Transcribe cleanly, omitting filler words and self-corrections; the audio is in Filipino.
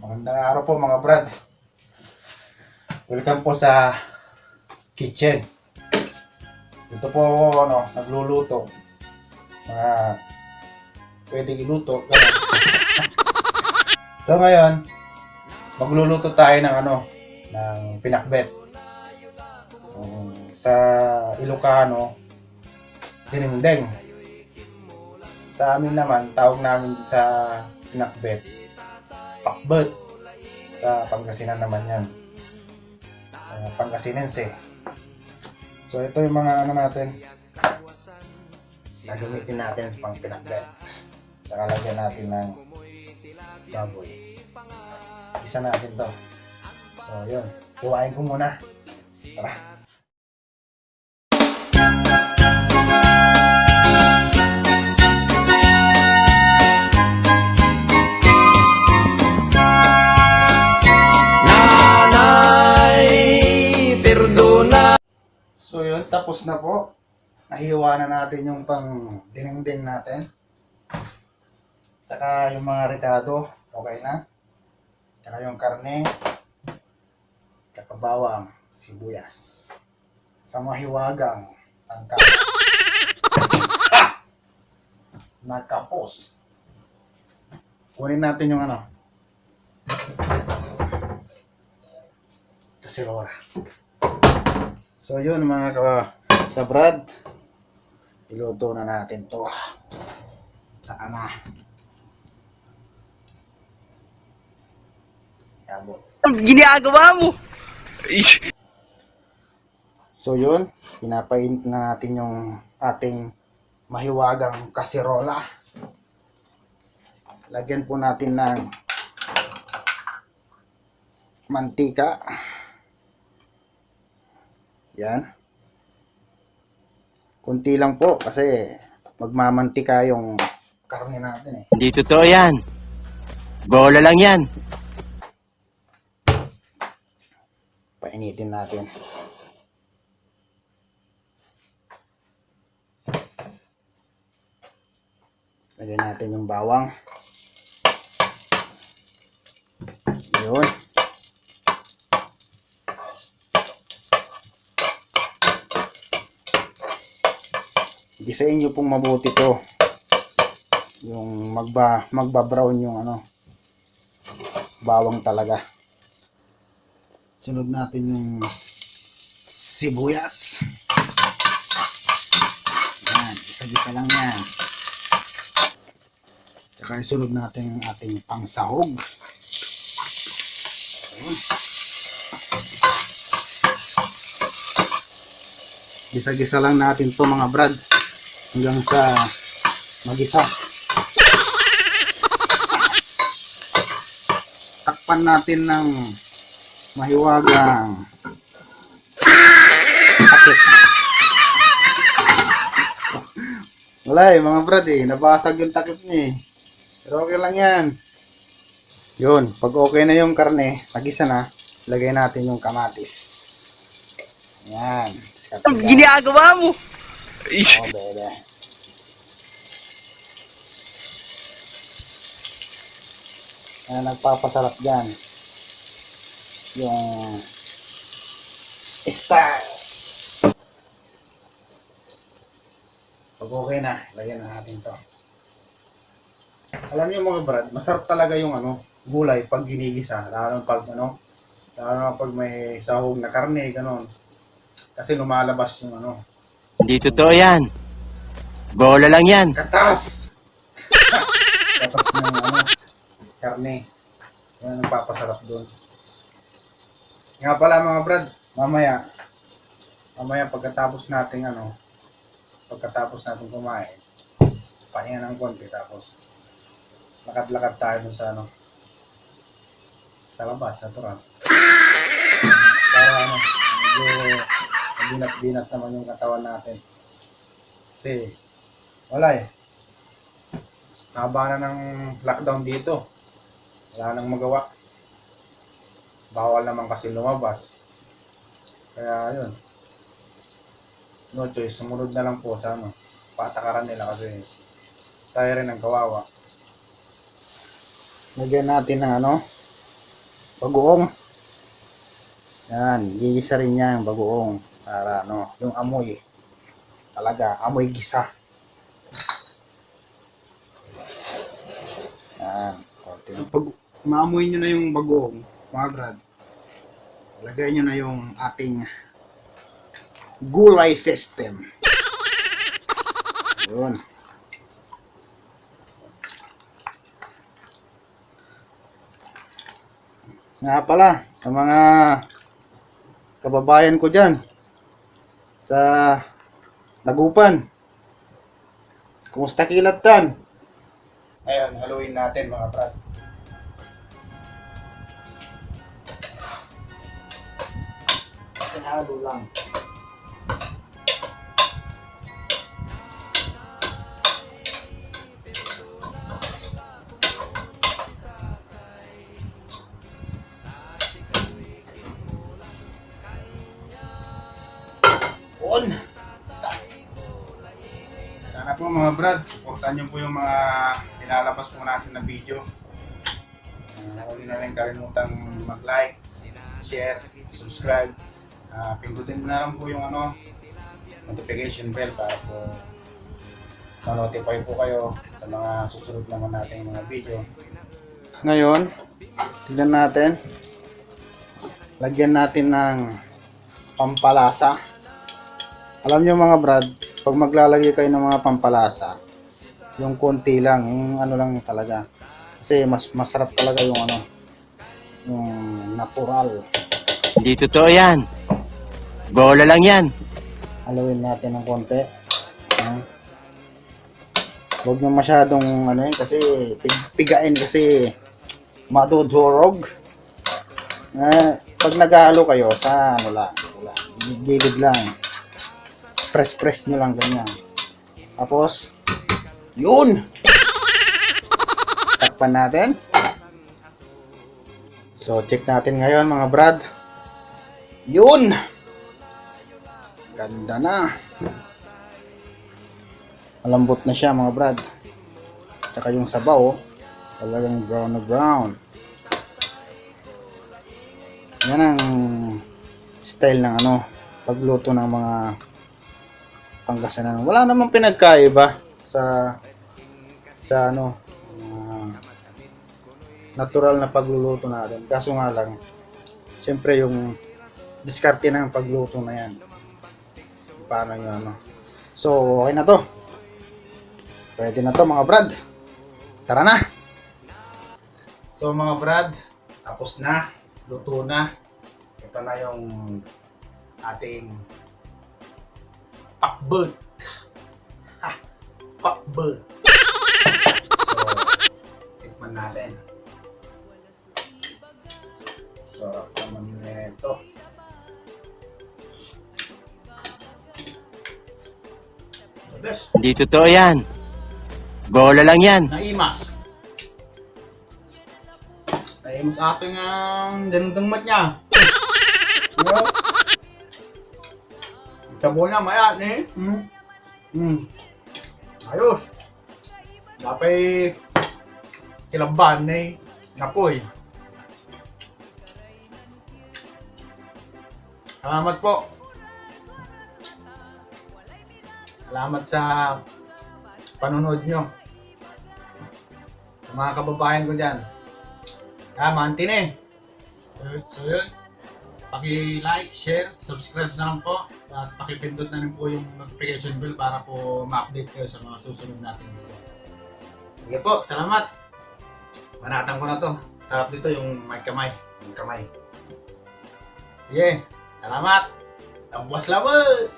Magandang araw po mga brad. Welcome po sa kitchen. Ito po nagluluto. Mga pwede iluto. Ganun. So ngayon, magluluto tayo ng ng pinakbet. Sa Ilocano, dinengdeng. Sa amin naman, tawag namin sa pinakbet, pakbet. Sa Pangasinan naman yan. Pangasinense. So ito yung mga natin na gamitin natin pang pinakbet. Saka lagyan natin ng baboy. Isa natin to. So yun, kuhain ko muna. Tara. So yun, tapos na po. Nahiwa na natin yung pang dinengdeng natin. Tsaka yung mga rekado, okay na. Tsaka yung karne, tsaka bawang, sibuyas. Sa mahiwagang sangkap. Nagkapos. Kunin natin yung kasilora. So yun mga kabrad, iluto na natin to. Taka na. Yabot. Ang ginagawa mo? So yun, pinapainit na natin yung ating mahiwagang kasirola. Lagyan po natin ng mantika. Yan. Kunti lang po kasi magmamantika yung karne natin eh. Hindi totoo yan. Bola lang yan. Painitin natin. Lagyan natin yung bawang. Yun. Gisain nyo pong mabuti to. Yung magba-brown yung bawang talaga. Sunod natin yung sibuyas. Yan, isa-isa lang yan. Saka isunod natin yung ating pangsahog. Ayun. Gisa-gisa lang natin to mga brad. Hanggang sa magisa. Takpan natin ng mahiwagang takip. Wala mga brad nabasag yung takip niya Pero okay lang yan. Yun, pag okay na yung karne, nagisa na, lagay natin yung kamatis. Yan. Ang ginagawa mo? Oh, bebe. Nagpapasarap dyan yung style. Pag okay na, lagyan na natin to. Alam niyo mga brad, masarap talaga yung gulay pag ginigisa, lalo pag lalo pag may sahog na karne, ganon. Kasi lumalabas yung Hindi totoo yan. Bola lang yan. katas. Katas ng karne. Yan ang papasarap doon. Nga pala mga brad, mamaya pagkatapos natin kumain, pahinga ng konti tapos lakad-lakad tayo dun sa sa labas, sa turan. Para medyo binat-binat naman yung katawan natin. Kasi wala haba na ng lockdown dito. Wala nang magawa. Bawal naman kasi lumabas. Kaya yun. No choice, sumunod na lang po sa patakaran nila kasi tayo rin ang kawawa. Lagyan natin ng bagoong. Yan, gigisa rin niya yung bagoong para yung amoy talaga, amoy gisa. Yan, konti. Pag maamoy nyo na yung bagoong, mga brad, lagay nyo na yung ating gulay system. Yun. Nga pala, sa mga kababayan ko dyan, sa Dagupan, kumusta kilatan? Ayun, haluin natin mga brad. Halo lang. On. Sana po mga brad, supportan niyo po yung mga nilalabas po natin na video. Huwag niyo na rin kalimutan mag-like, share, subscribe. Pindutin na lang po yung notification bell para po ma-notify po kayo sa mga susunod naman natin mga video. Ngayon, tignan natin. Lagyan natin ng pampalasa. Alam nyo mga brad, pag maglalagay kayo ng mga pampalasa, yung konti lang, yung lang talaga. Kasi mas masarap talaga yung yung natural. Hindi totoo yan. Bola lang yan. Haluin natin ng konti. Huwag nyo masyadong yun, kasi pigain kasi madudurog. Pag naghahalo kayo sa gilid lang. Press nyo lang ganyan. Tapos, yun! Takpan natin. So, check natin ngayon mga brad. Yun! Ganda na. Malambot na siya mga brad. Tsaka yung sabaw, talagang brown na brown. Yan ang style ng pagluto ng mga Pangasinan. Wala namang pinagkaiba sa natural na pagluluto natin. Kaso nga lang, siyempre yung diskarte ng pagluto na yan. Paano yun, So, okay na to. Pwede na to mga brad. Tara na! So mga brad, tapos na. Luto na. Ito na yung ating pakbet. Pakbet. So, tikman natin. Sarap naman nito. Hindi totoo yan. Bola lang yan. Naimas. Naimas ating ang dandangmat niya. Tabo na mayat eh. Ayos. Dapay kilaban eh. Napoy. Salamat po. Salamat sa panonood nyo. Sa mga kababayan ko dyan. Mantin eh. So yun. Paki-like, share, subscribe na lang po. At pakipindot na rin po yung notification bell para po ma-update kayo sa mga susunod natin video. Sige po, salamat. Manatang ko na to. Sarap dito yung may kamay. Yung kamay. Sige, salamat. Tapos labot!